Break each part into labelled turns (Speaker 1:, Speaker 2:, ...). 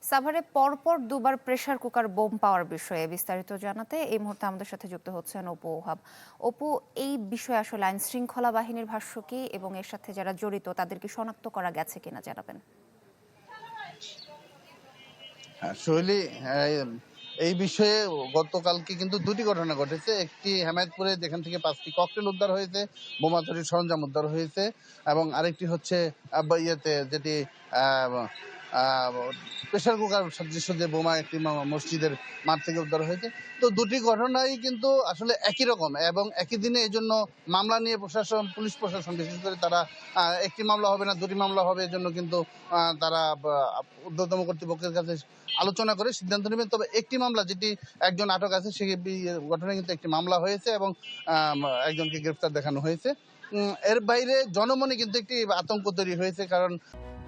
Speaker 1: সাভারে পরপর দুবার প্রেসার কুকার বোম পাওয়ার বিষয়ে বিস্তারিত জানাতে এই মুহূর্তে আমাদের সাথে যুক্ত হচ্ছেন অপু ওহাব। অপু, এই বিষয়ে আসলে আইন শৃঙ্খলা বাহিনীর ভাষ্য কি এবং এর সাথে যারা জড়িত তাদেরকে শনাক্ত করা গেছে কিনা জানাবেন।
Speaker 2: আসলে এই বিষয়ে গতকালকে কিন্তু দুটি ঘটনা ঘটেছে। একটি হেমায়েতপুরে, যেখান থেকে 5টি ককটেল উদ্ধার হয়েছে, বোমা তৈরির সরঞ্জাম উদ্ধার হয়েছে, এবং আরেকটি হচ্ছে ইয়েতে, যেটি প্রেশার কুকার সদৃশ্য যে বোমা একটি মসজিদের মাঠ থেকে উদ্ধার হয়েছে। তো দুটি ঘটনাই কিন্তু আসলে একই রকম এবং একই দিনে। এই জন্য মামলা নিয়ে পুলিশ প্রশাসন বিশেষ করে তারা একটি মামলা হবে না, দুটি মামলা হবে, এজন্য কিন্তু তারা ঊর্ধ্বতম কর্তৃপক্ষের কাছে আলোচনা করে সিদ্ধান্ত নেবেন। তবে একটি মামলা, যেটি একজন আটক আছে, সেই ঘটনায় কিন্তু একটি মামলা হয়েছে এবং একজনকে গ্রেফতার দেখানো হয়েছে। এর বাইরে জনমনে কিন্তু একটি আতঙ্ক তৈরি হয়েছে, কারণ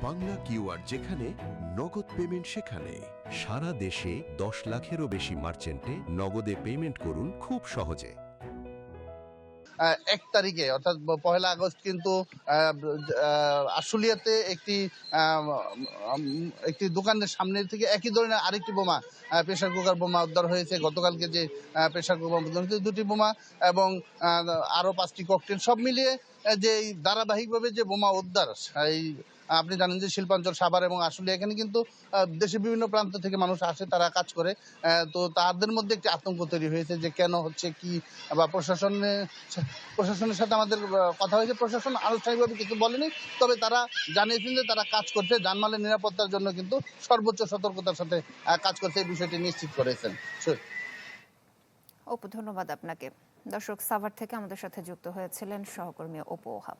Speaker 3: বাংলা কিউআর যেখানে নগদ পেমেন্ট সেখানে। সারা দেশে 10 লাখেরও বেশি মার্চেন্টে নগদে পেমেন্ট করুন খুব সহজে।
Speaker 2: 1 তারিখে অর্থাৎ 1 আগস্ট কিন্তু আশুলিয়াতে একটি দোকানের সামনে থেকে একই ধরনের আরেকটি বোমা, প্রেসার কুকার বোমা উদ্ধার হয়েছে। গতকালকে যে প্রেসার কুকার উদ্ধার হয়েছে, 2টি বোমা এবং আরও 5টি ককটেল, সব মিলিয়ে যে ধারাবাহিকভাবে যে বোমা উদ্ধার, এই আপনি জানেন যে শিল্পাঞ্চল, সাভার এবং আশুলিয়া, এখানে কিন্তু দেশের বিভিন্ন প্রান্ত থেকে মানুষ আসে, তারা কাজ করে। তো তাদের মধ্যে একটি আতঙ্ক তৈরি হয়েছে যে কেন হচ্ছে কি, বা প্রশাসনের সাথে আমাদের কথা হয়েছে। প্রশাসন আনুষ্ঠানিকভাবে কিছু বলেনি, তবে তারা জানিয়েছেন যে তারা কাজ করছে, জানমালের নিরাপত্তার জন্য কিন্তু সর্বোচ্চ সতর্কতার সাথে কাজ করছে, এই বিষয়টি নিশ্চিত করেছেন।
Speaker 1: অপু, ধন্যবাদ আপনাকে। দর্শক, সাভার থেকে আমাদের সাথে যুক্ত হয়েছিলেন সহকর্মী অপু ওহাব।